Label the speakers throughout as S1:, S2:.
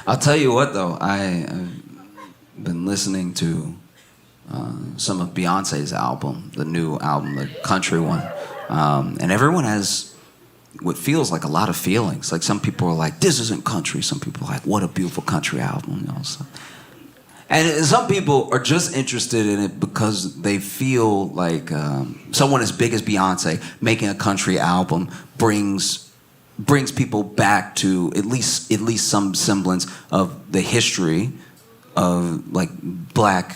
S1: I'll tell you what, though. I've been listening to some of Beyonce's album, the new album, the country one. And everyone has what feels like a lot of feelings. Like some people are like, this isn't country. Some people are like, what a beautiful country album. You know, so. And some people are just interested in it because they feel like someone as big as Beyonce making a country album brings people back to at least some semblance of the history of like black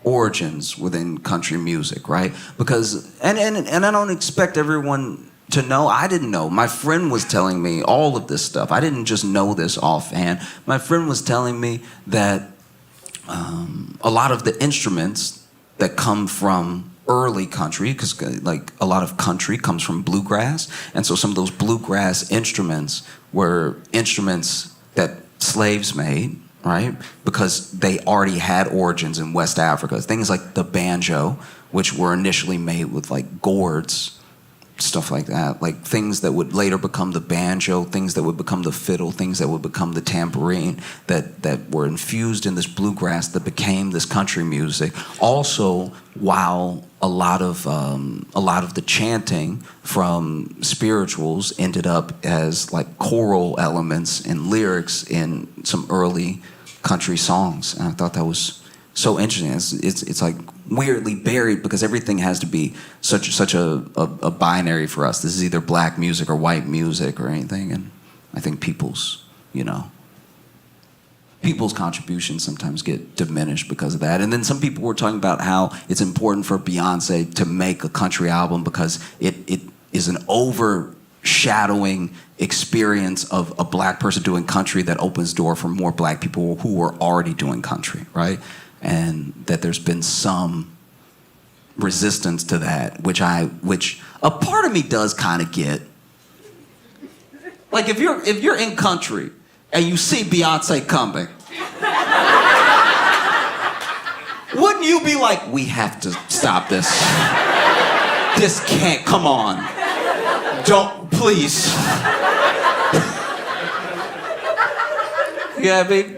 S1: origins within country music, right? Because and I don't expect everyone to know. I didn't know. My friend was telling me all of this stuff. I didn't just know this offhand. My friend was telling me that a lot of the instruments that come from early country, because like a lot of country comes from bluegrass, and so some of those bluegrass instruments were instruments that slaves made, right? Because they already had origins in West Africa. Things like the banjo, which were initially made with like gourds, stuff like that, like things that would later become the banjo, things that would become the fiddle, things that would become the tambourine, that were infused in this bluegrass that became this country music. Also, while a lot of the chanting from spirituals ended up as like choral elements and lyrics in some early country songs, and I thought that was so interesting. It's like weirdly buried because everything has to be such a binary for us. This is either black music or white music or anything, and I think people's contributions sometimes get diminished because of that. And then some people were talking about how it's important for Beyonce to make a country album because it is an overshadowing experience of a black person doing country that opens door for more black people who are already doing country, right? And that there's been some resistance to that, which a part of me does kind of get. Like if you're in country and you see Beyonce coming, wouldn't you be like, we have to stop this? This can't, come on. Don't, please. Yeah, I mean,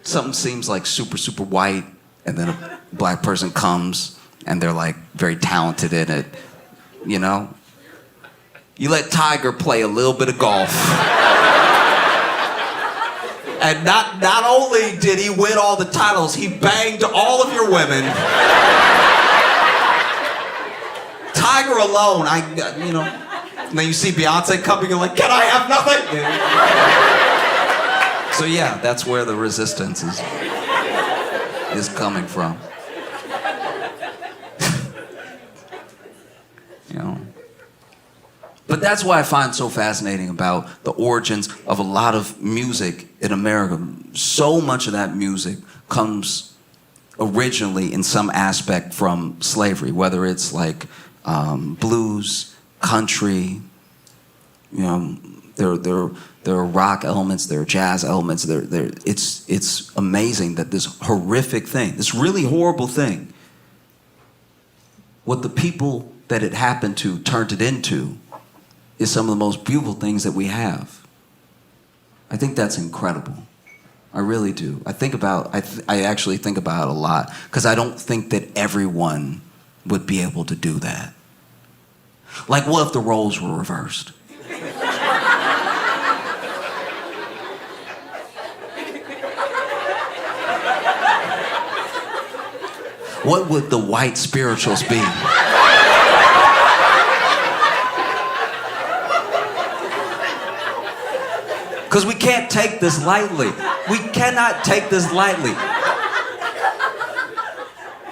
S1: something seems like super, super white, and then a black person comes, and they're like very talented in it, you know? You let Tiger play a little bit of golf. And not only did he win all the titles, he banged all of your women. Tiger alone, and then you see Beyonce coming, you're like, can I have nothing? So yeah, that's where the resistance is coming from. You know. But that's what I find so fascinating about the origins of a lot of music in America. So much of that music comes originally in some aspect from slavery, whether it's like blues, country, you know, there are rock elements, there are jazz elements. It's amazing that this horrific thing, this really horrible thing, what the people that it happened to turned it into is some of the most beautiful things that we have. I think that's incredible. I really do. I actually think about it a lot because I don't think that everyone would be able to do that. Like, what if the roles were reversed? What would the white spirituals be? Because we can't take this lightly. We cannot take this lightly.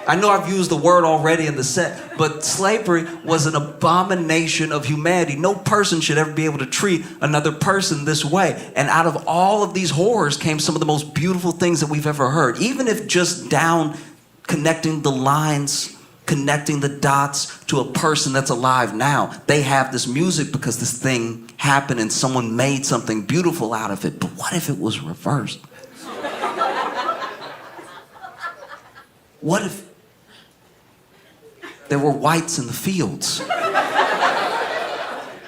S1: I know I've used the word already in the set, but slavery was an abomination of humanity. No person should ever be able to treat another person this way. And out of all of these horrors came some of the most beautiful things that we've ever heard. Even if just down connecting the lines, connecting the dots to a person that's alive now. They have this music because this thing happened and someone made something beautiful out of it. But what if it was reversed? What if there were whites in the fields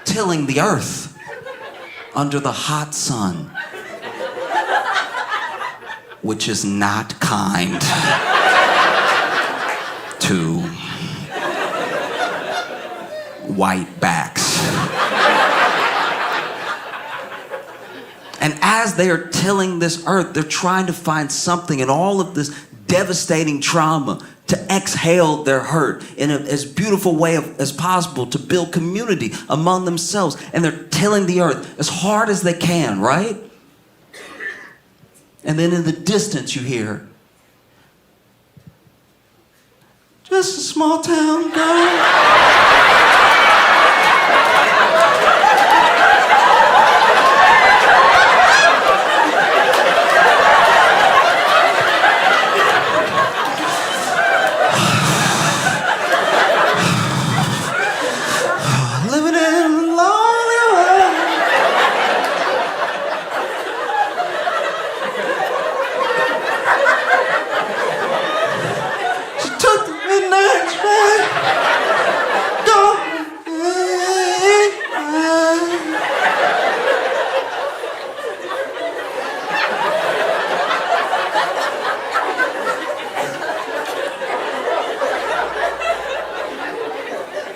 S1: tilling the earth under the hot sun? which is not kind to white backs. And as they are tilling this earth, they're trying to find something in all of this devastating trauma to exhale their hurt in as beautiful way as possible, to build community among themselves. And they're tilling the earth as hard as they can, right? And then in the distance you hear, just a small town girl.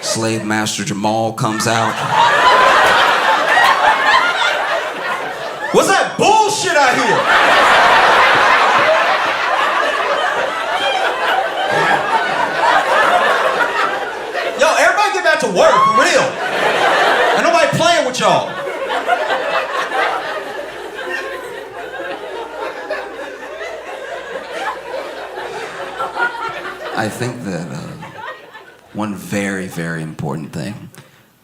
S1: Slave Master Jamal comes out. What's that bullshit I hear? Yo, everybody get back to work, for real. Ain't nobody playing with y'all. I think that one very, very important thing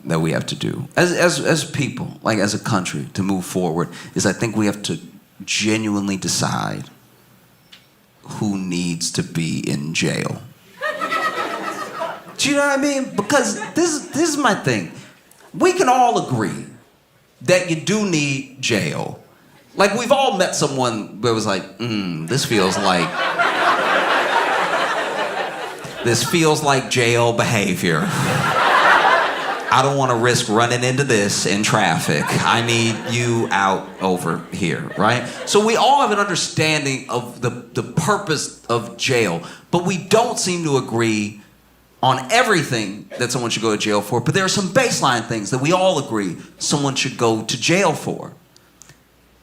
S1: that we have to do as people, like as a country, to move forward is I think we have to genuinely decide who needs to be in jail. Do you know what I mean? Because this is my thing. We can all agree that you do need jail. Like we've all met someone that was like, this feels like jail behavior. I don't want to risk running into this in traffic. I need you out over here, right? So we all have an understanding of the purpose of jail, but we don't seem to agree on everything that someone should go to jail for. But there are some baseline things that we all agree someone should go to jail for.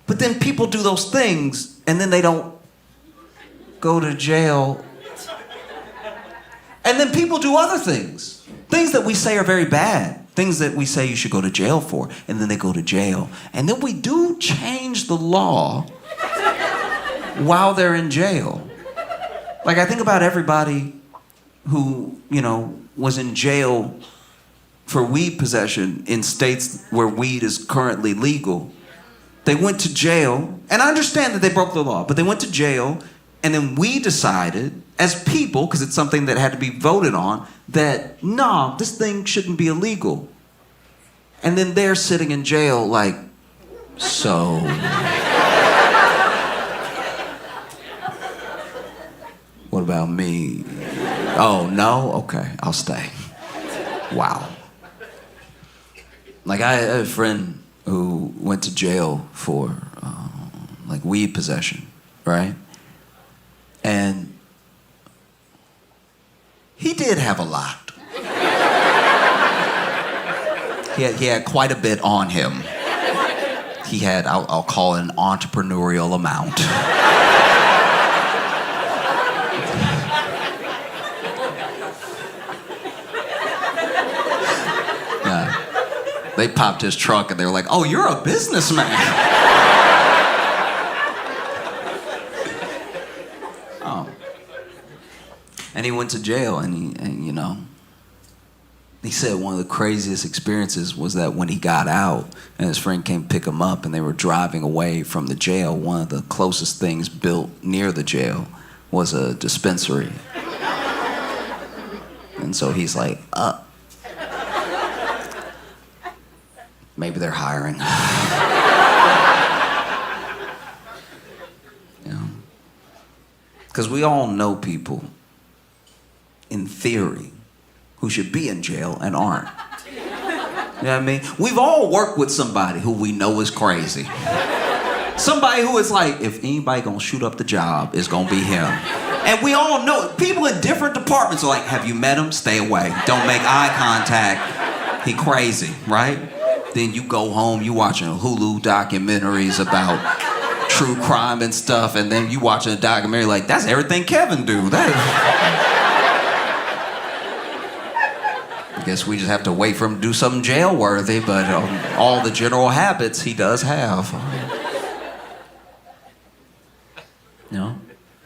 S1: But then people do those things and then they don't go to jail. And then people do other things. Things that we say are very bad. Things that we say you should go to jail for. And then they go to jail. And then we do change the law while they're in jail. Like I think about everybody who, was in jail for weed possession in states where weed is currently legal. They went to jail. And I understand that they broke the law. But they went to jail. And then we decided, as people, because it's something that had to be voted on, that, no, this thing shouldn't be illegal. And then they're sitting in jail like, so... what about me? Oh, no? Okay, I'll stay. Wow. Like, I had a friend who went to jail for, weed possession, right? And he did have a lot. He had quite a bit on him. He had, I'll call it an entrepreneurial amount. Yeah. They popped his trunk and they were like, oh, you're a businessman. And he went to jail, and he said one of the craziest experiences was that when he got out and his friend came pick him up and they were driving away from the jail, one of the closest things built near the jail was a dispensary. And so he's like, maybe they're hiring. Because we all know people in theory, who should be in jail and aren't. You know what I mean? We've all worked with somebody who we know is crazy. Somebody who is like, if anybody gonna shoot up the job, it's gonna be him. And we all know, people in different departments are like, have you met him? Stay away. Don't make eye contact. He crazy, right? Then you go home, you watching Hulu documentaries about true crime and stuff, and then you watching a documentary like, that's everything Kevin do. I guess we just have to wait for him to do something jail-worthy, but all the general habits he does have. You know?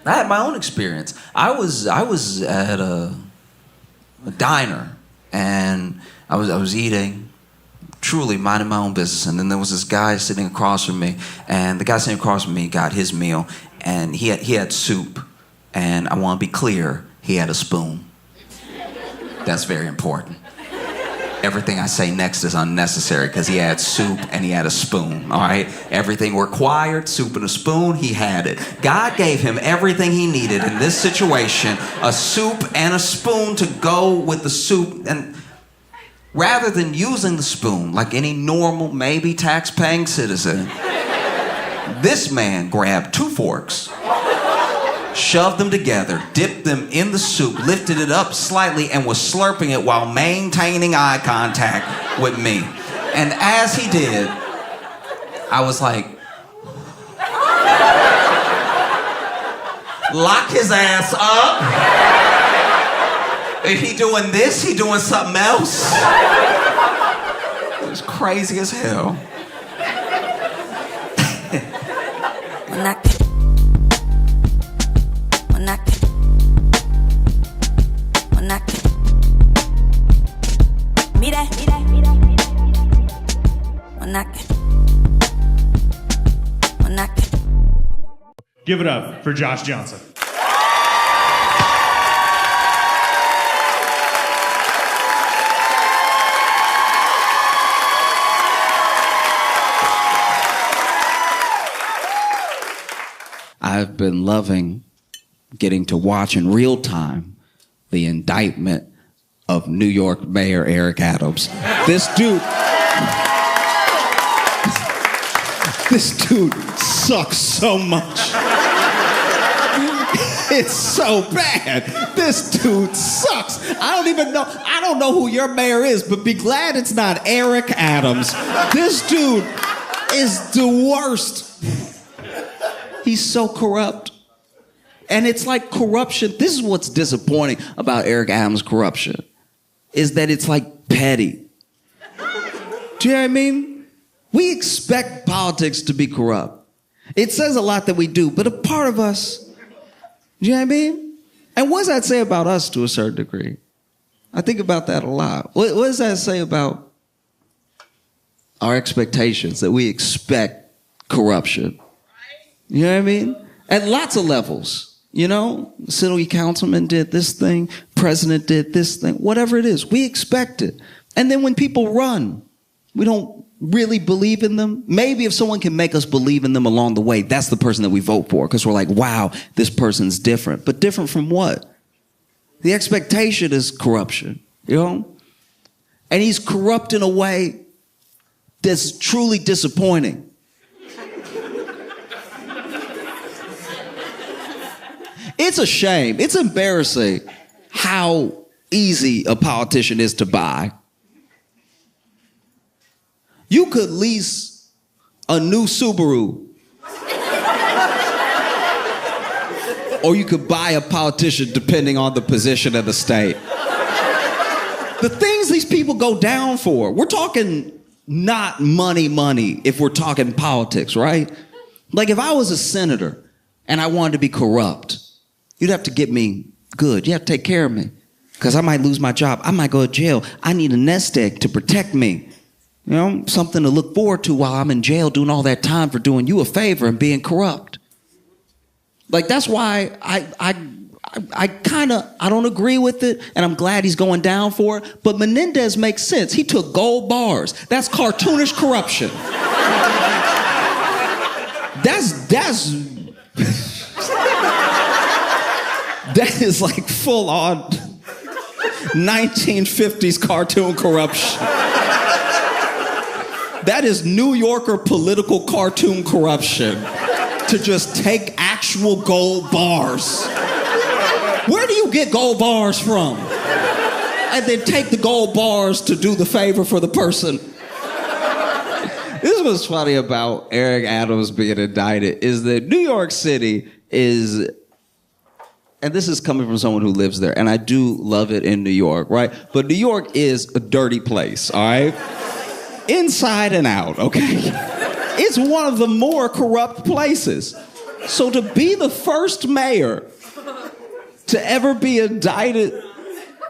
S1: I had my own experience. I was at a diner, and I was eating, truly minding my own business, and then there was this guy sitting across from me, and the guy sitting across from me got his meal, and he had soup, and I want to be clear, he had a spoon. That's very important. Everything I say next is unnecessary because he had soup and he had a spoon, all right? Everything required, soup and a spoon, he had it. God gave him everything he needed in this situation, a soup and a spoon to go with the soup. And rather than using the spoon like any normal, maybe tax-paying citizen, this man grabbed 2 forks, shoved them together, dipped them in the soup, lifted it up slightly, and was slurping it while maintaining eye contact with me. And as he did, I was like, lock his ass up. Is he doing this? He doing something else? It was crazy as hell.
S2: Give it up for Josh Johnson.
S1: I've been loving getting to watch in real time the indictment of New York Mayor Eric Adams. This dude sucks so much. It's so bad. This dude sucks. I don't know who your mayor is, but be glad it's not Eric Adams. This dude is the worst. He's so corrupt. And it's like corruption. This is what's disappointing about Eric Adams' corruption, is that it's like petty. Do you know what I mean? We expect politics to be corrupt. It says a lot that we do, but a part of us, do you know what I mean? And what does that say about us to a certain degree? I think about that a lot. What does that say about our expectations, that we expect corruption? You know what I mean? At lots of levels, you know? City councilman did this thing, president did this thing, whatever it is, we expect it. And then when people run, we don't really believe in them. Maybe if someone can make us believe in them along the way, that's the person that we vote for, because we're like, wow, this person's different. But different from what? The expectation is corruption, you know? And he's corrupt in a way that's truly disappointing. It's a shame. It's embarrassing how easy a politician is to buy. You could lease a new Subaru, or you could buy a politician depending on the position of the state. The things these people go down for, we're talking not money if we're talking politics, right? Like if I was a senator and I wanted to be corrupt, you'd have to get me good. You have to take care of me, because I might lose my job. I might go to jail. I need a nest egg to protect me. You know, something to look forward to while I'm in jail doing all that time for doing you a favor and being corrupt. Like, that's why I don't agree with it, and I'm glad he's going down for it. But Menendez makes sense. He took gold bars. That's cartoonish corruption. That is like full on 1950s cartoon corruption.
S3: That is New Yorker political cartoon corruption. To just take actual gold bars. Where do you get gold bars from? And then take the gold bars to do the favor for the person. This was funny about Eric Adams being indicted is that New York City is, and this is coming from someone who lives there, and I do love it in New York, right? But New York is a dirty place, all right? Inside and out, okay? It's one of the more corrupt places. So to be the first mayor to ever be indicted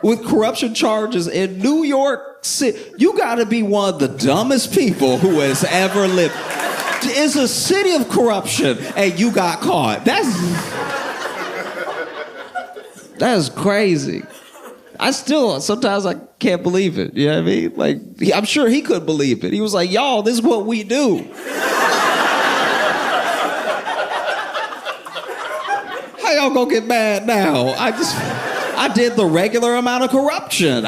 S3: with corruption charges in New York City, you gotta be one of the dumbest people who has ever lived. It's a city of corruption and you got caught. That's crazy. Sometimes I can't believe it. You know what I mean? Like, I'm sure he could believe it. He was like, y'all, this is what we do. How y'all gonna get mad now? I did the regular amount of corruption.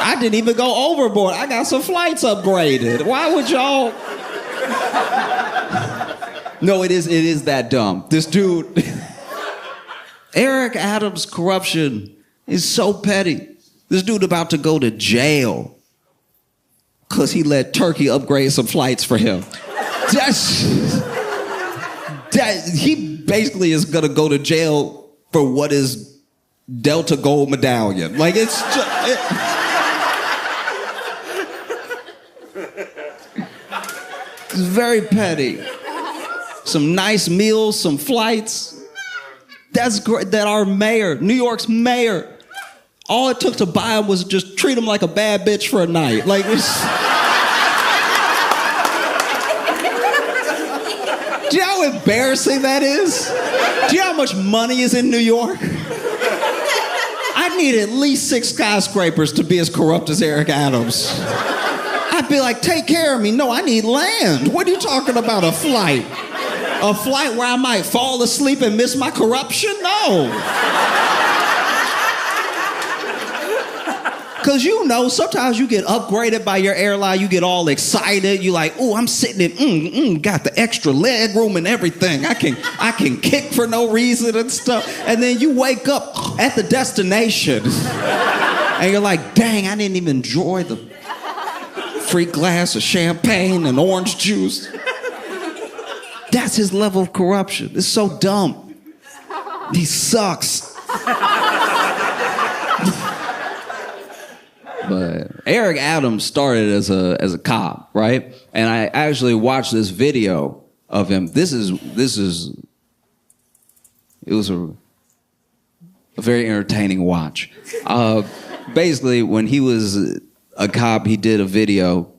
S3: I didn't even go overboard. I got some flights upgraded. Why would y'all? No, it is that dumb. This dude... Eric Adams' corruption is so petty. This dude about to go to jail because he let Turkey upgrade some flights for him. He basically is going to go to jail for what is Delta Gold Medallion. Like, it's just... It's very petty. Some nice meals, some flights. That's great that our mayor, New York's mayor, all it took to buy him was just treat him like a bad bitch for a night. Like, do you know how embarrassing that is? Do you know how much money is in New York? I need at least 6 skyscrapers to be as corrupt as Eric Adams. I'd be like, take care of me. No, I need land. What are you talking about, a flight? A flight where I might fall asleep and miss my corruption? No. Because sometimes you get upgraded by your airline, you get all excited, you like, oh, I'm sitting in, got the extra leg room and everything. I can kick for no reason and stuff. And then you wake up at the destination and you're like, dang, I didn't even enjoy the free glass of champagne and orange juice. That's his level of corruption. It's so dumb. He sucks. But Eric Adams started as a cop, right? And I actually watched this video of him. It was a very entertaining watch. Basically, when he was a cop, he did a video.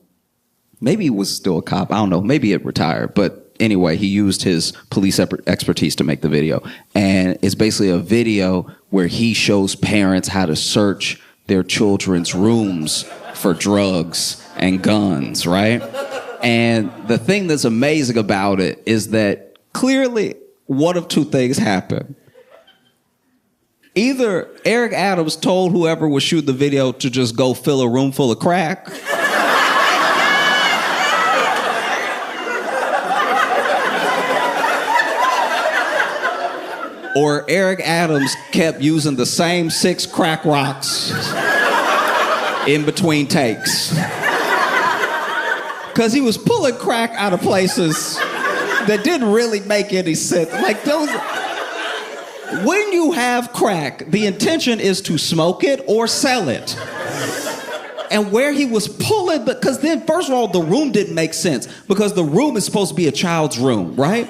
S3: Maybe he was still a cop. I don't know. Maybe it retired, but anyway, he used his police expertise to make the video. And it's basically a video where he shows parents how to search their children's rooms for drugs and guns, right? And the thing that's amazing about it is that clearly one of two things happened. Either Eric Adams told whoever was shooting the video to just go fill a room full of crack, or Eric Adams kept using the same 6 crack rocks in between takes. Because he was pulling crack out of places that didn't really make any sense. Like those... When you have crack, the intention is to smoke it or sell it. And where he was pulling, because then, first of all, the room didn't make sense. Because the room is supposed to be a child's room, right?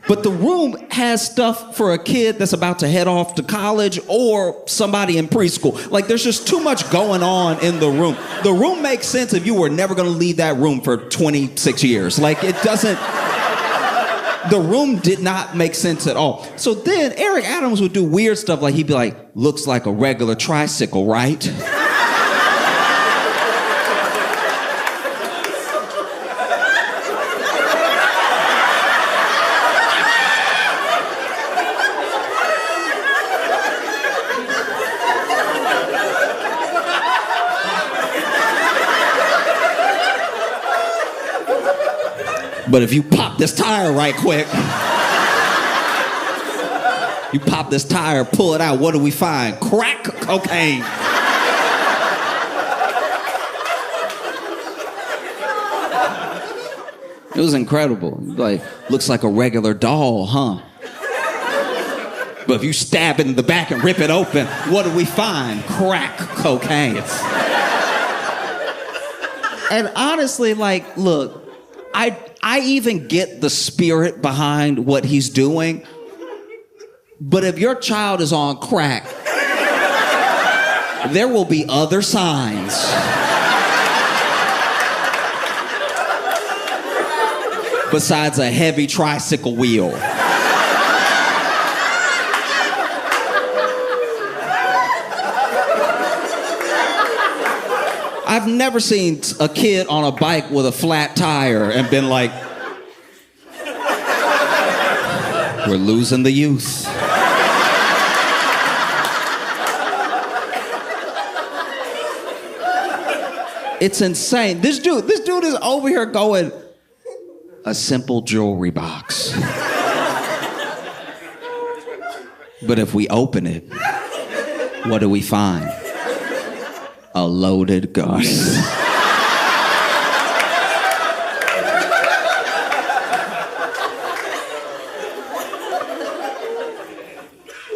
S3: But the room has stuff for a kid that's about to head off to college or somebody in preschool. Like, there's just too much going on in the room. The room makes sense if you were never going to leave that room for 26 years. Like, it doesn't... The room did not make sense at all. So then Eric Adams would do weird stuff, like he'd be like, looks like a regular tricycle, right? But if you pop this tire right quick, you pop this tire, pull it out, what do we find? Crack cocaine. It was incredible. Like, looks like a regular doll, huh? But if you stab it in the back and rip it open, what do we find? Crack cocaine. And honestly, like, look, I even get the spirit behind what he's doing, but if your child is on crack, there will be other signs. Besides a heavy tricycle wheel. I've never seen a kid on a bike with a flat tire and been like, we're losing the youth. It's insane. This dude is over here going, a simple jewelry box. But if we open it, what do we find? A loaded gun.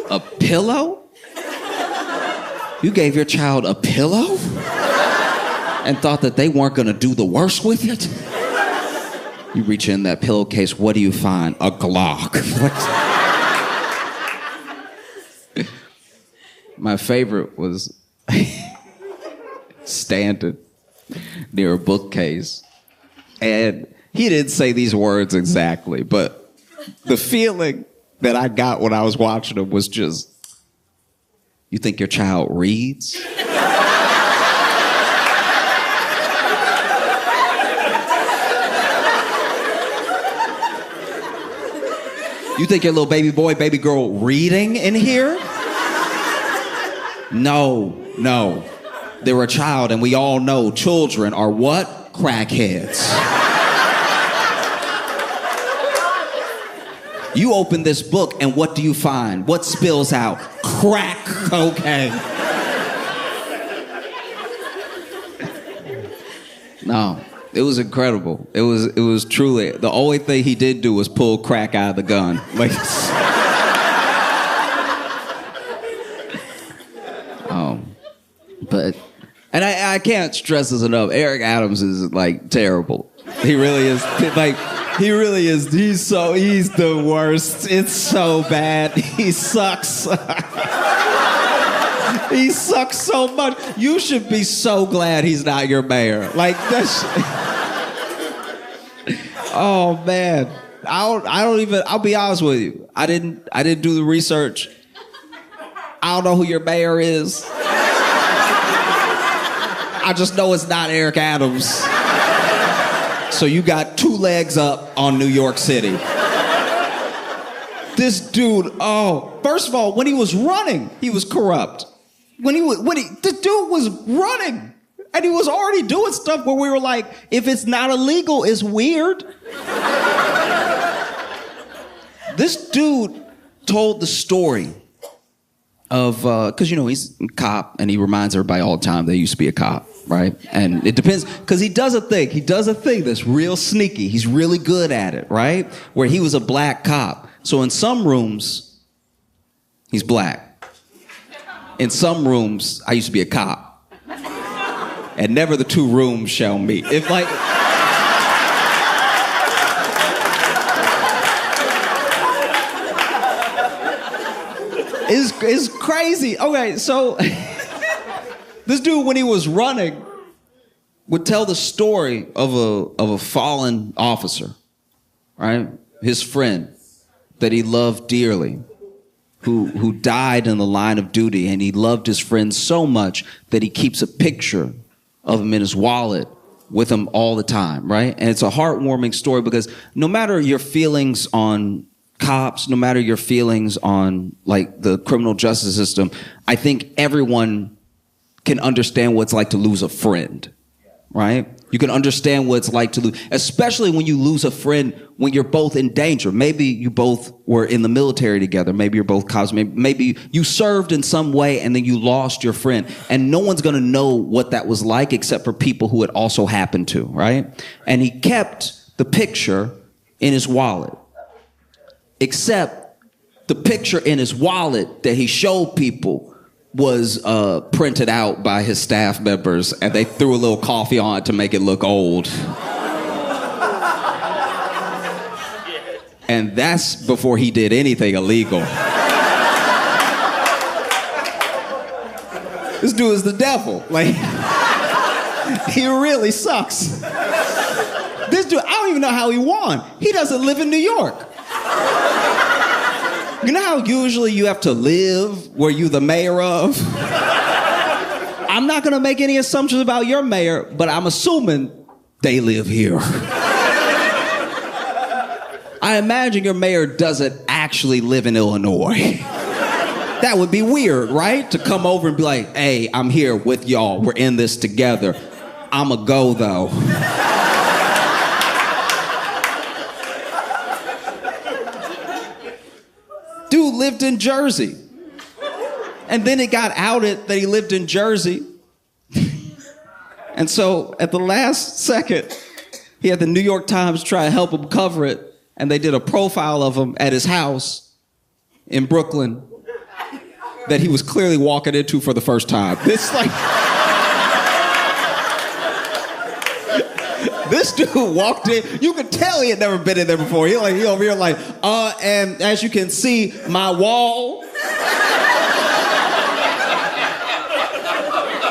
S3: A pillow? You gave your child a pillow? And thought that they weren't gonna do the worst with it? You reach in that pillowcase, what do you find? A Glock. My favorite was standing near a bookcase. And he didn't say these words exactly, but the feeling that I got when I was watching him was just, you think your child reads? You think your little baby boy, baby girl reading in here? No. They're a child, and we all know children are what? Crackheads. You open this book, and what do you find? What spills out? Crack cocaine. No. It was incredible. It was truly, the only thing he did do was pull crack out of the gun. Like, and I can't stress this enough. Eric Adams is like terrible. He really is. Like, he really is. He's the worst. It's so bad. He sucks. He sucks so much. You should be so glad he's not your mayor. Like, that's... Oh, man. I'll be honest with you. I didn't do the research. I don't know who your mayor is. I just know it's not Eric Adams. So you got 2 legs up on New York City. This dude, first of all, when he was running, he was corrupt. This dude was running, and he was already doing stuff where we were like, if it's not illegal, it's weird. This dude told the story of, because, he's a cop, and he reminds everybody all the time they used to be a cop, right? And it depends, because he does a thing that's real sneaky. He's really good at it, right? Where he was a black cop. So in some rooms, he's black. In some rooms, I used to be a cop. And never the 2 rooms shall meet. If like... It's crazy. Okay, so this dude, when he was running, would tell the story of a fallen officer, right? His friend that he loved dearly, who died in the line of duty, and he loved his friend so much that he keeps a picture of him in his wallet with him all the time, right? And it's a heartwarming story because no matter your feelings on cops, no matter your feelings on like the criminal justice system, I think everyone can understand what it's like to lose a friend, right? You can understand what it's like to lose, especially when you lose a friend when you're both in danger. Maybe you both were in the military together. Maybe you're both cops. Maybe you served in some way and then you lost your friend. And no one's going to know what that was like except for people who it also happened to, right? And he kept the picture in his wallet. Except the picture in his wallet that he showed people was printed out by his staff members, and they threw a little coffee on it to make it look old. And that's before he did anything illegal. This dude is the devil. Like, he really sucks. This dude, I don't even know how he won. He doesn't live in New York. You know how usually you have to live where you're the mayor of? I'm not gonna make any assumptions about your mayor, but I'm assuming they live here. I imagine your mayor doesn't actually live in Illinois. That would be weird, right? To come over and be like, hey, I'm here with y'all. We're in this together. I'ma go, though. Dude lived in Jersey. And then it got outed that he lived in Jersey. And so at the last second, he had the New York Times try to help him cover it. And they did a profile of him at his house in Brooklyn that he was clearly walking into for the first time. This dude walked in. You could tell he had never been in there before. He over here like, and as you can see, my wall.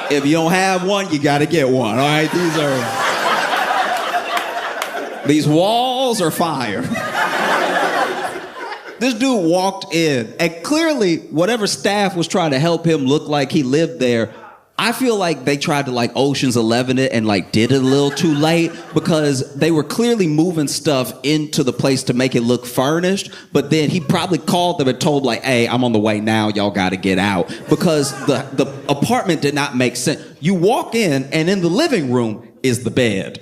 S3: If you don't have one, you gotta get one. All right, these walls are fire. This dude walked in, and clearly, whatever staff was trying to help him look like he lived there, I feel like they tried to like Ocean's 11 it and like did it a little too late, because they were clearly moving stuff into the place to make it look furnished. But then he probably called them and told like, hey, I'm on the way now. Y'all got to get out, because the apartment did not make sense. You walk in and in the living room is the bed.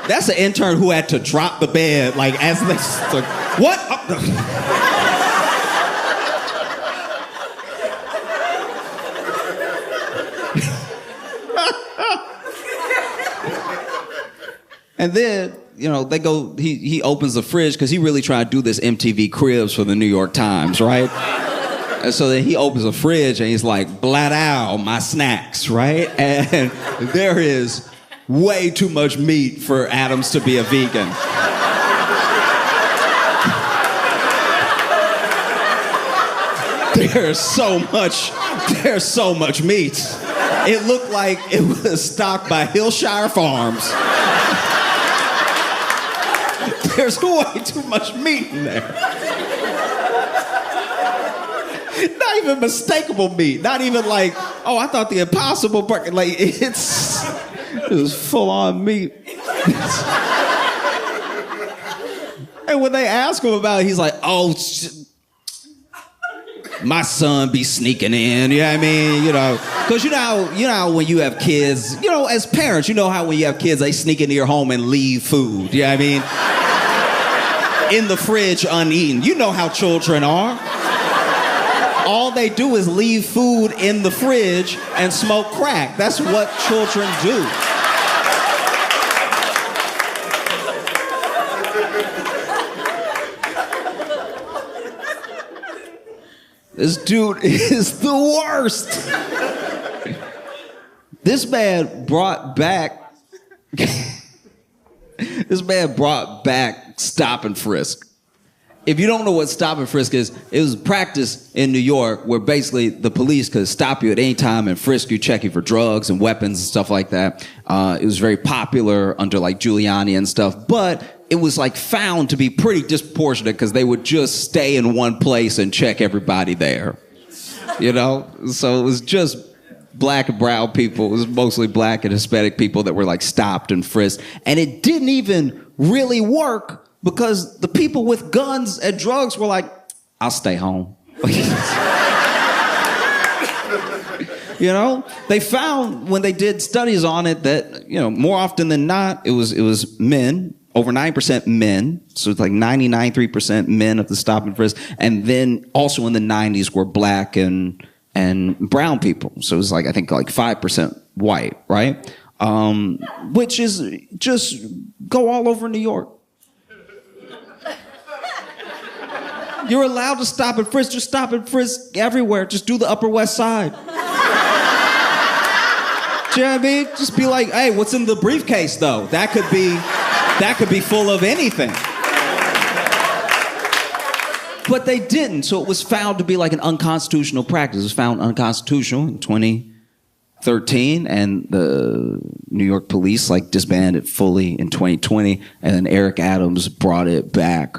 S3: That's an intern who had to drop the bed like as they like, what? And then, you know, they go, he opens the fridge because he really tried to do this MTV Cribs for the New York Times, right? And so then he opens the fridge and he's like, blat out my snacks, right? And there is way too much meat for Adams to be a vegan. There's so much meat. It looked like it was stocked by Hillshire Farms. There's way too much meat in there. Not even mistakable meat. Not even like, oh, I thought the Impossible Burger. Like, it was full-on meat. And when they ask him about it, he's like, oh, my son be sneaking in, you know what I mean? You know, because you know how when you have kids, you know, as parents, you know how when you have kids, they sneak into your home and leave food, you know what I mean? In the fridge uneaten. You know how children are. All they do is leave food in the fridge and smoke crack. That's what children do. This dude is the worst. This man brought back stop and frisk. If you don't know what stop and frisk is, it was practice in New York where basically the police could stop you at any time and frisk you, check you for drugs and weapons and stuff like that. It was very popular under like Giuliani and stuff, but it was like found to be pretty disproportionate because they would just stay in one place and check everybody there. You know? So it was just black and brown people. It was mostly black and Hispanic people that were like stopped and frisked. And it didn't even really work because the people with guns and drugs were like, I'll stay home. You know, they found when they did studies on it that, you know, more often than not, it was men, over 9% men. So it's like 99.3% men of the stop and frisk. And then also in the 90s were black and brown people. So it was like, I think like 5% white, right? Which is just go all over New York. You're allowed to stop and frisk. Just stop and frisk everywhere. Just do the Upper West Side. Do you know what I mean? Just be like, hey, what's in the briefcase though? That could be full of anything. But they didn't, so it was found to be like an unconstitutional practice. It was found unconstitutional in 2013, and the New York police like disbanded fully in 2020, and then Eric Adams brought it back.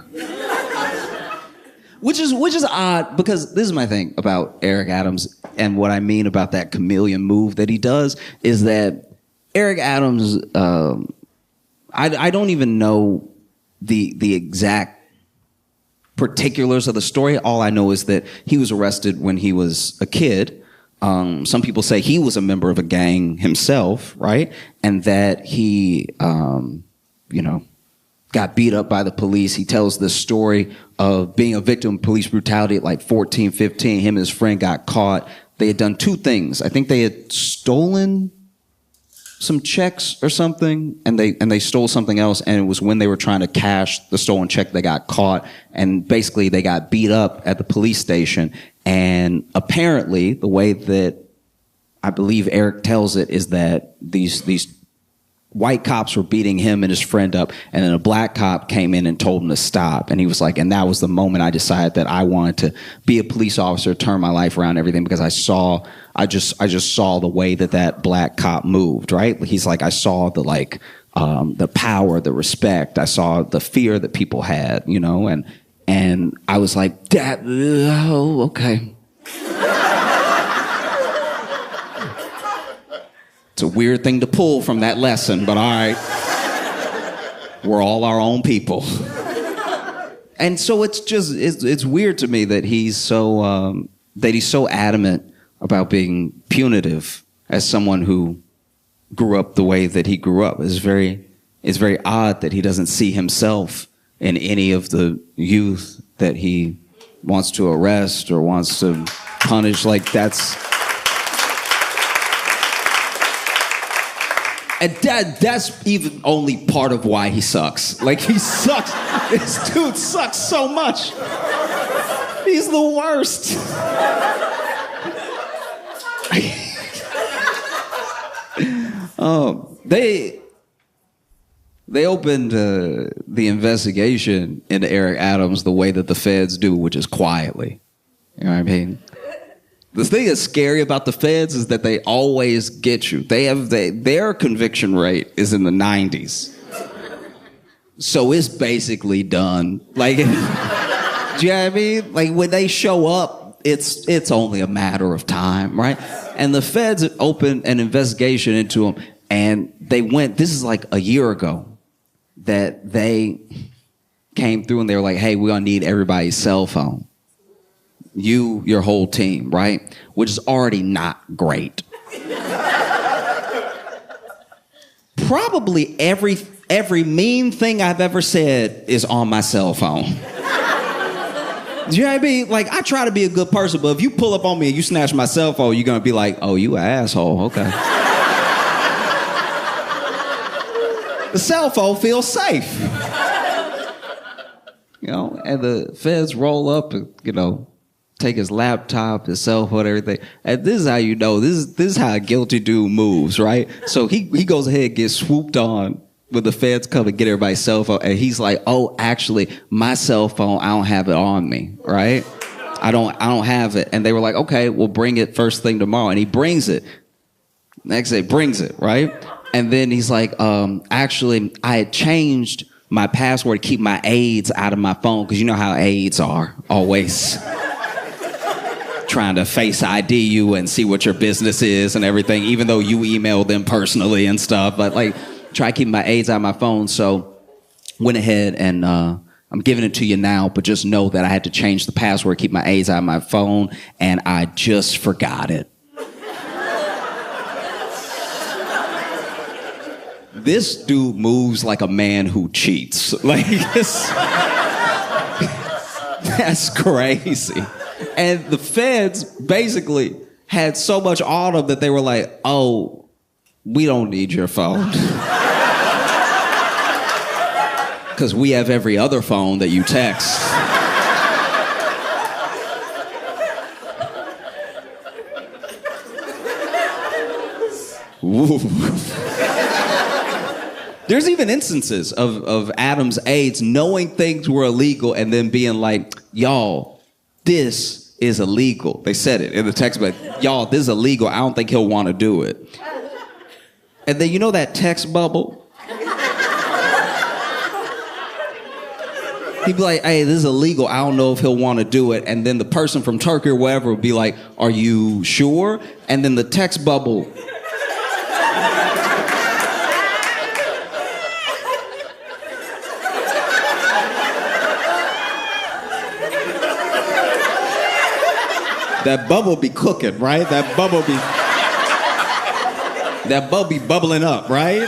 S3: Which is odd, because this is my thing about Eric Adams, and what I mean about that chameleon move that he does is that Eric Adams, I don't even know the exact particulars of the story. All I know is that he was arrested when he was a kid. Some people say he was a member of a gang himself, right? And that he, got beat up by the police. He tells this story of being a victim of police brutality at like 14, 15. Him and his friend got caught. They had done two things. I think they had stolen some checks or something, and they stole something else, and it was when they were trying to cash the stolen check they got caught, and basically they got beat up at the police station. And apparently the way that I believe Eric tells it is that these white cops were beating him and his friend up, and then a black cop came in and told him to stop. And he was like, and that was the moment I decided that I wanted to be a police officer, turn my life around, everything, because I just saw the way that black cop moved, right? He's like, I saw the power, the respect, I saw the fear that people had, you know, and I was like, that, oh, okay. It's a weird thing to pull from that lesson, but all right. We're all our own people. And so it's weird to me that he's so adamant about being punitive as someone who grew up the way that he grew up. It's very odd that he doesn't see himself in any of the youth that he wants to arrest or wants to punish. Like and that's even only part of why he sucks. Like, he sucks. This dude sucks so much. He's the worst. They opened the investigation into Eric Adams the way that the feds do, which is quietly. You know what I mean? The thing that's scary about the feds is that they always get you. Their conviction rate is in the 90s. So it's basically done. Like, do you know what I mean? Like, when they show up, it's only a matter of time, right? And the feds opened an investigation into them, and this is like a year ago, that they came through and they were like, hey, we're gonna need everybody's cell phone. Your whole team, right? Which is already not great. Probably every mean thing I've ever said is on my cell phone. Do you know what I mean? Like, I try to be a good person, but if you pull up on me and you snatch my cell phone, you're gonna be like, oh, you an asshole, okay. The cell phone feels safe. You know, and the feds roll up and, you know, take his laptop, his cell phone, everything. And this is how you know, this is how a guilty dude moves, right? So he goes ahead and gets swooped on when the feds come and get everybody's cell phone. And he's like, oh, actually, my cell phone, I don't have it on me, right? I don't have it. And they were like, okay, we'll bring it first thing tomorrow. And he brings it. Next day, brings it, right? And then he's like, actually, I had changed my password to keep my aides out of my phone, because you know how aides are, always trying to face ID you and see what your business is and everything, even though you email them personally and stuff. But like, try keeping my aides out of my phone. So went ahead and I'm giving it to you now, but just know that I had to change the password, keep my aides out of my phone, and I just forgot it. this dude moves like a man who cheats. Like, that's crazy. And the feds basically had so much on them that they were like, oh, we don't need your phone. Because we have every other phone that you text. Ooh. There's even instances of Adam's aides knowing things were illegal and then being like, y'all, this is illegal. They said it in the text, but y'all, this is illegal. I don't think he'll want to do it. And then you know that text bubble? He'd be like, hey, this is illegal. I don't know if he'll want to do it. And then the person from Turkey or wherever would be like, are you sure? And then the text bubble. That bubble be cooking, right? That bubble be bubbling up, right?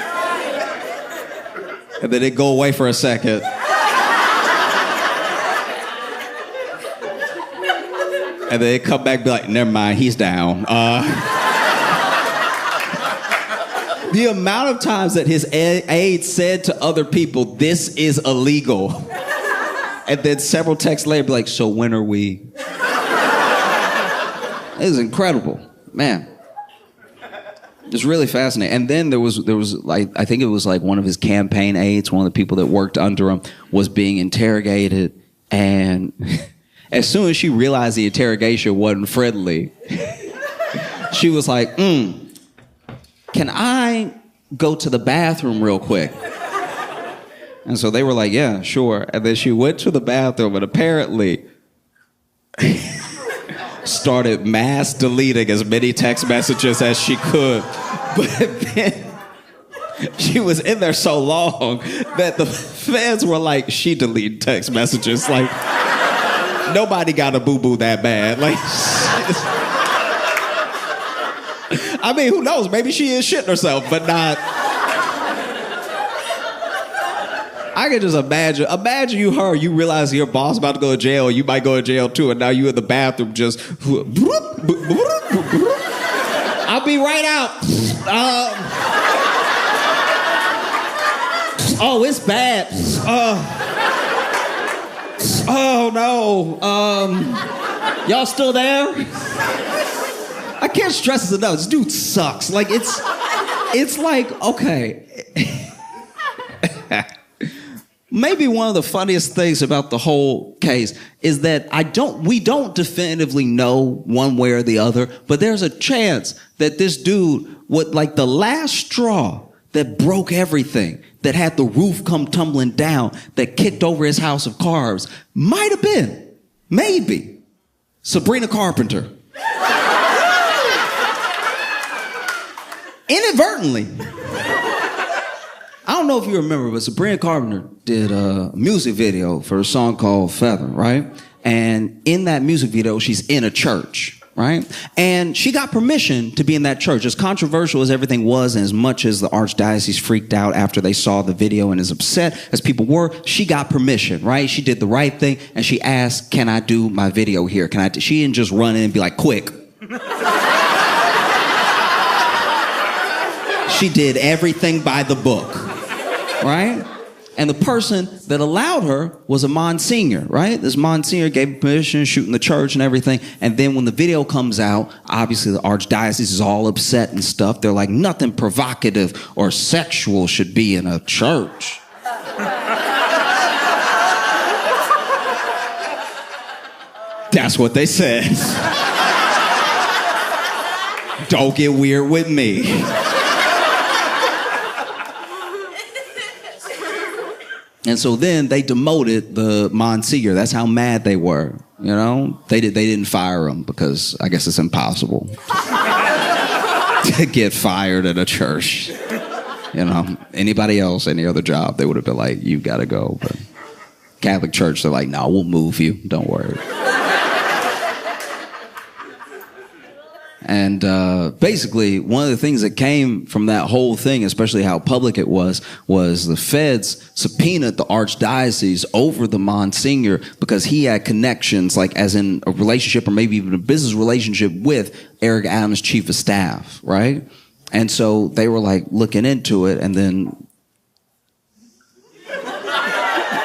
S3: And then it go away for a second. And then it come back and be like, never mind, he's down. The amount of times that his aide said to other people, this is illegal. And then several texts later be like, so when are we? It was incredible, man. It's really fascinating. And then there was like, I think it was like one of his campaign aides, one of the people that worked under him, was being interrogated. And as soon as she realized the interrogation wasn't friendly, she was like, can I go to the bathroom real quick? And so they were like, yeah, sure. And then she went to the bathroom and apparently started mass deleting as many text messages as she could. But then she was in there so long that the fans were like, she deleted text messages. Like, nobody got a boo-boo that bad. Like, I mean, who knows? Maybe she is shitting herself, but not. I can just imagine you realize your boss about to go to jail, you might go to jail too, and now you in the bathroom just, I'll be right out. Oh, it's bad. Oh no. Y'all still there? I can't stress this enough. This dude sucks. Like, it's like, okay. Maybe one of the funniest things about the whole case is that we don't definitively know one way or the other, but there's a chance that this dude would, like, the last straw that broke everything, that had the roof come tumbling down, that kicked over his house of cards, might have been, maybe, Sabrina Carpenter. Inadvertently. I don't know if you remember, but Sabrina Carpenter did a music video for a song called Feather, right? And in that music video, she's in a church, right? And she got permission to be in that church. As controversial as everything was, and as much as the archdiocese freaked out after they saw the video and as upset as people were, she got permission, right? She did the right thing, and she asked, can I do my video here? She didn't just run in and be like, quick. She did everything by the book. Right? And the person that allowed her was a Monsignor, right? This Monsignor gave permission, shooting the church and everything. And then when the video comes out, obviously the archdiocese is all upset and stuff. They're like, nothing provocative or sexual should be in a church. That's what they said. Don't get weird with me. And so then they demoted the Monsignor. That's how mad they were, you know? They didn't fire him because I guess it's impossible to get fired at a church. You know, anybody else, any other job, they would have been like, you gotta go. But Catholic Church, they're like, no, we'll move you, don't worry.
S1: And basically, one of the things that came from that whole thing, especially how public it was the feds subpoenaed the archdiocese over the Monsignor because he had connections, like as in a relationship or maybe even a business relationship with Eric Adams' chief of staff, right? And so they were like looking into it, and then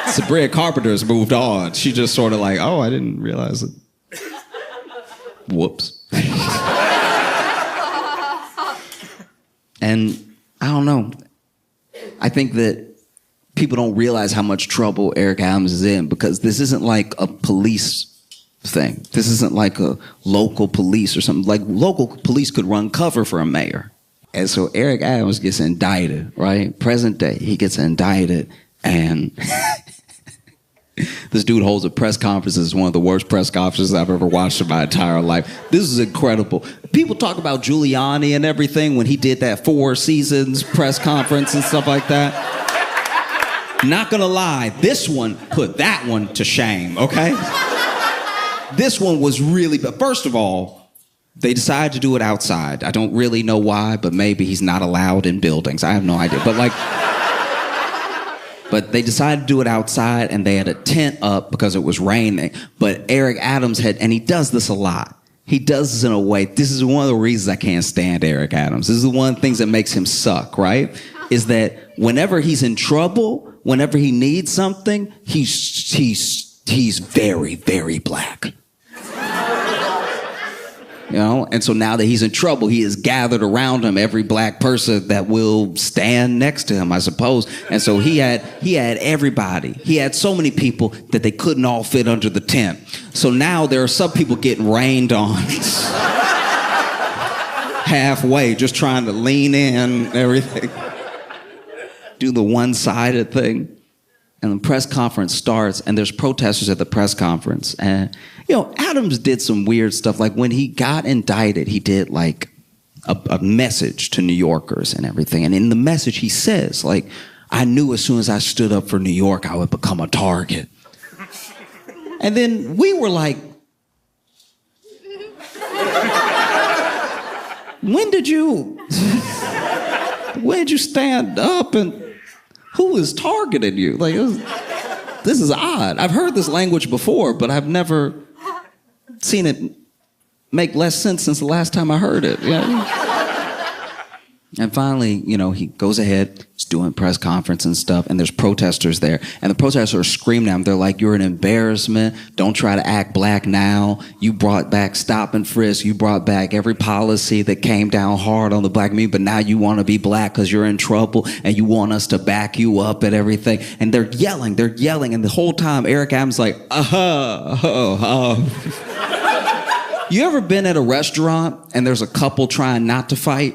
S1: Sabrina Carpenter's moved on. She just sort of like, oh, I didn't realize it. Whoops. And I don't know. I think that people don't realize how much trouble Eric Adams is in, because this isn't like a police thing. This isn't like a local police or something. Like local police could run cover for a mayor. And so Eric Adams gets indicted, right? Present day, he gets indicted, and this dude holds a press conference. It's one of the worst press conferences I've ever watched in my entire life. This is incredible. People talk about Giuliani and everything when he did that 4 Seasons press conference and stuff like that. Not gonna lie, this one put that one to shame, okay? This one was really, but first of all, they decided to do it outside. I don't really know why, but maybe he's not allowed in buildings. I have no idea, but they decided to do it outside, and they had a tent up because it was raining. But Eric Adams and he does this a lot. He does this in a way, this is one of the reasons I can't stand Eric Adams. This is one of the things that makes him suck, right? Is that whenever he's in trouble, whenever he needs something, he's very, very black. You know, and so now that he's in trouble, he has gathered around him every black person that will stand next to him, I suppose. And so he had everybody. He had so many people that they couldn't all fit under the tent. So now there are some people getting rained on halfway, just trying to lean in and everything. Do the one-sided thing. And the press conference starts, and there's protesters at the press conference. And, you know, Adams did some weird stuff. Like when he got indicted, he did like a message to New Yorkers and everything. And in the message, he says, like, I knew as soon as I stood up for New York, I would become a target. And then we were like, when did you stand up and who is targeting you? Like, this is odd. I've heard this language before, but I've never seen it make less sense since the last time I heard it. Yeah. And finally, you know, he goes ahead, he's doing press conference and stuff, and there's protesters there. And the protesters are screaming at him. They're like, you're an embarrassment. Don't try to act black now. You brought back stop and frisk. You brought back every policy that came down hard on the black community, but now you want to be black because you're in trouble and you want us to back you up and everything. And they're yelling. And the whole time, Eric Adams like, You ever been at a restaurant and there's a couple trying not to fight?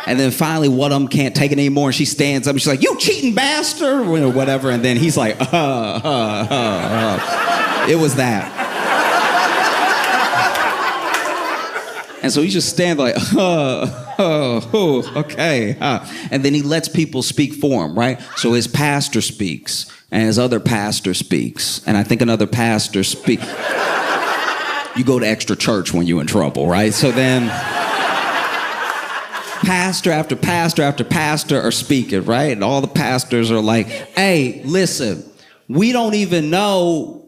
S1: And then finally, one of them can't take it anymore, and she stands up, and she's like, you cheating bastard, or whatever. And then he's like, It was that. And so he just stands like, okay. And then he lets people speak for him, right? So his pastor speaks, and his other pastor speaks, and I think another pastor speaks. You go to extra church when you're in trouble, right? So then pastor after pastor after pastor are speaking, right? And all the pastors are like, hey, listen, we don't even know.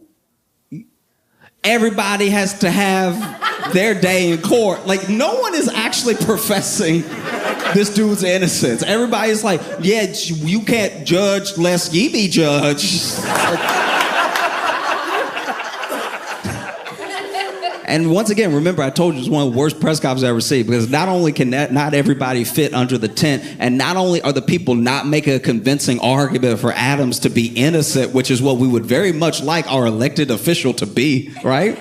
S1: Everybody has to have their day in court. Like, no one is actually professing this dude's innocence. Everybody's like, yeah, you can't judge lest ye be judged. And once again, remember, I told you it's one of the worst press conferences I've ever seen, because not only can not everybody fit under the tent, and not only are the people not making a convincing argument for Adams to be innocent, which is what we would very much like our elected official to be, right?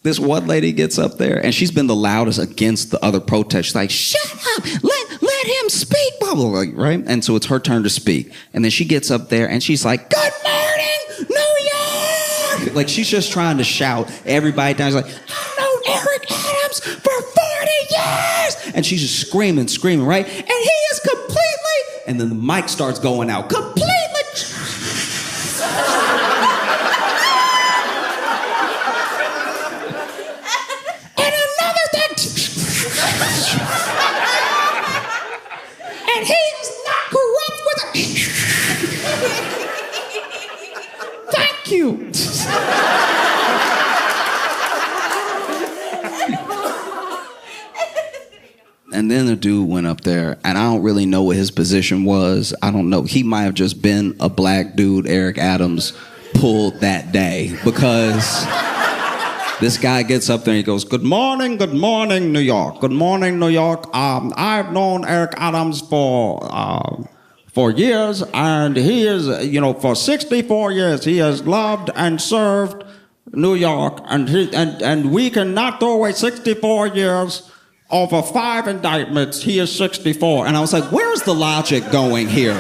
S1: This one lady gets up there, and she's been the loudest against the other protest. She's like, shut up, let him speak, blah, blah, blah, right? And so it's her turn to speak. And then she gets up there, and she's like, good morning, New York! Like, she's just trying to shout everybody down. She's like, I've known Eric Adams for 40 years! And she's just screaming, right? And he is completely... And then the mic starts going out. Completely...
S3: and he's not corrupt with a... Thank you. And then the dude went up there, and I don't really know what his position was. I don't know. He might have just been a black dude Eric Adams pulled that day, because this guy gets up there and he goes, good morning, New York. Good morning, New York. I've known Eric Adams for years, and he is, for 64 years, he has loved and served New York, and we cannot throw away 64 years over 5 indictments. He is 64. And I was like, where's the logic going here?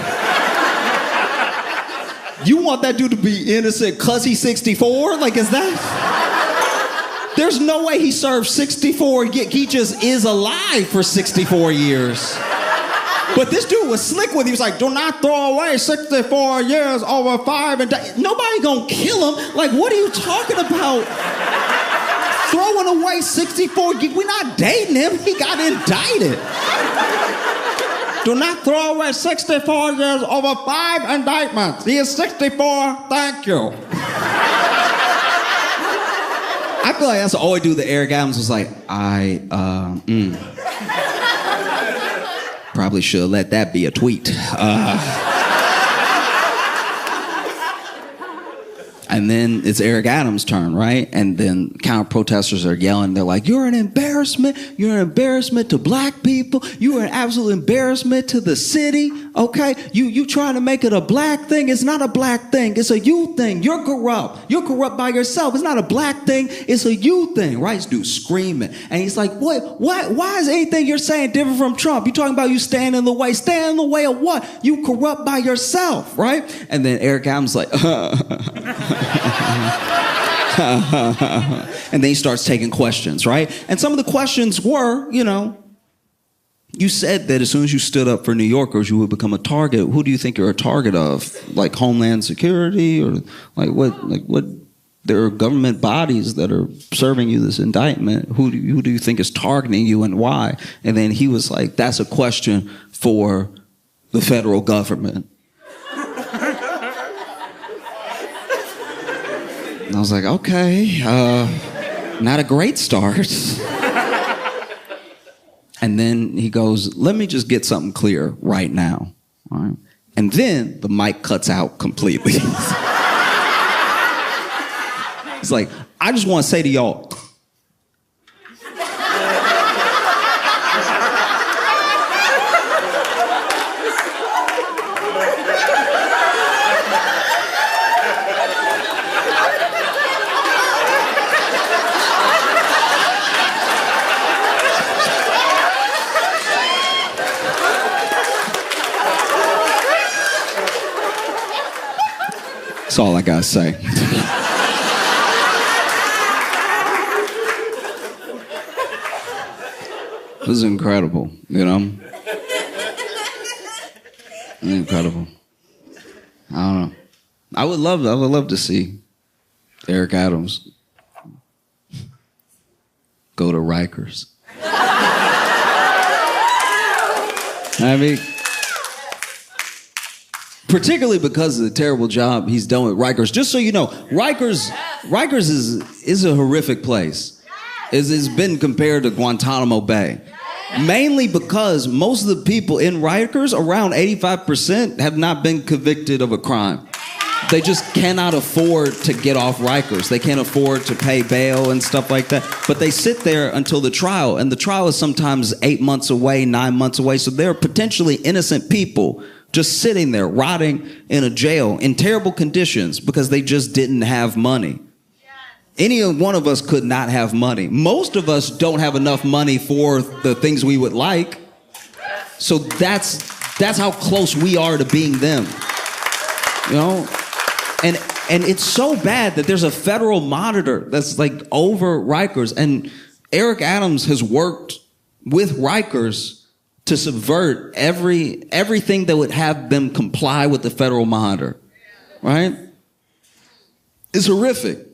S3: You want that dude to be innocent because he's 64? Like, is that... There's no way he served 64. He just is alive for 64 years. But this dude was slick with it. He was like, do not throw away 64 years over 5 indictments. Nobody gonna kill him. Like, what are you talking about? Throwing away 64, we're not dating him. He got indicted. Do not throw away 64 years over 5 indictments. He is 64, thank you. I feel like that's the only dude that Eric Adams was like, probably should have let that be a tweet. And then it's Eric Adams' turn, right? And then counter-protesters are yelling. They're like, you're an embarrassment. You're an embarrassment to black people. You are an absolute embarrassment to the city, okay? You trying to make it a black thing. It's not a black thing. It's a you thing. You're corrupt. You're corrupt by yourself. It's not a black thing. It's a you thing, right? This dude's screaming. And he's like, what? Why is anything you're saying different from Trump? You talking about you stand in the way. Stand in the way of what? You corrupt by yourself, right? And then Eric Adams like, and then he starts taking questions, right? And some of the questions were, you said that as soon as you stood up for New Yorkers, you would become a target. Who do you think you're a target of? Like Homeland Security, or what? There are government bodies that are serving you this indictment. Who do you think is targeting you, and why? And then he was like, that's a question for the federal government. And I was like, okay, not a great start. And then he goes, let me just get something clear right now. All right? And then the mic cuts out completely. He's like, I just want to say to y'all, that's all I gotta say. It was incredible, Incredible. I don't know. I would love to see Eric Adams go to Rikers. I mean, particularly because of the terrible job he's done with Rikers. Just so you know, Rikers is a horrific place. It's been compared to Guantanamo Bay. Mainly because most of the people in Rikers, around 85%, have not been convicted of a crime. They just cannot afford to get off Rikers. They can't afford to pay bail and stuff like that. But they sit there until the trial. And the trial is sometimes 8 months away, 9 months away. So they're potentially innocent people just sitting there, rotting in a jail in terrible conditions because they just didn't have money. Any one of us could not have money. Most of us don't have enough money for the things we would like. So that's how close we are to being them. And it's so bad that there's a federal monitor that's like over Rikers. And Eric Adams has worked with Rikers to subvert everything that would have them comply with the federal monitor, right? It's horrific.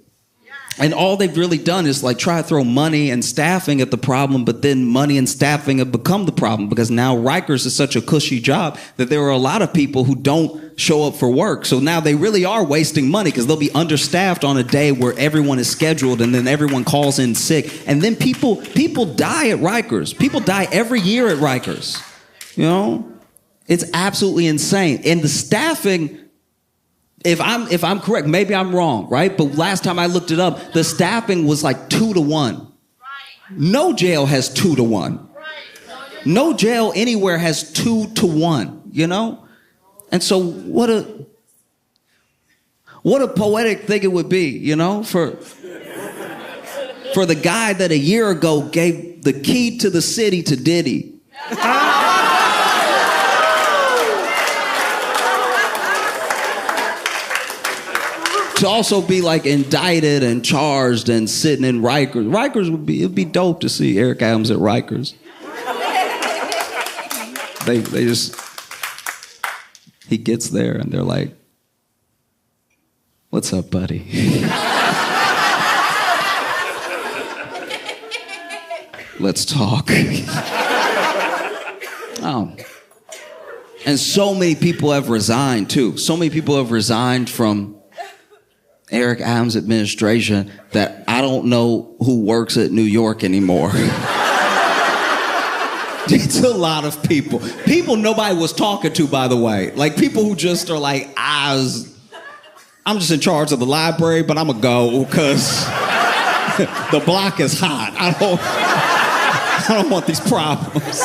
S3: And all they've really done is like try to throw money and staffing at the problem, but then money and staffing have become the problem because now Rikers is such a cushy job that there are a lot of people who don't show up for work. So now they really are wasting money because they'll be understaffed on a day where everyone is scheduled and then everyone calls in sick. And then people die at Rikers. People die every year at Rikers. You know? It's absolutely insane. And the staffing, if I'm correct, maybe I'm wrong, right? But last time I looked it up, the staffing was like 2 to 1. Right. No jail has 2 to 1. Right. No jail anywhere has 2 to 1, you know? And so what a poetic thing it would be, you know, for the guy that a year ago gave the key to the city to Diddy. To also be like indicted and charged and sitting in Rikers. It'd be dope to see Eric Adams at Rikers. They just, he gets there and they're like, "What's up, buddy?" "Let's talk." Oh. And so many people have resigned too. So many people have resigned from Eric Adams' administration that I don't know who works at New York anymore. It's a lot of people. People nobody was talking to, by the way. Like people who just are like, I'm just in charge of the library, but I'm gonna go because the block is hot. I don't want these problems.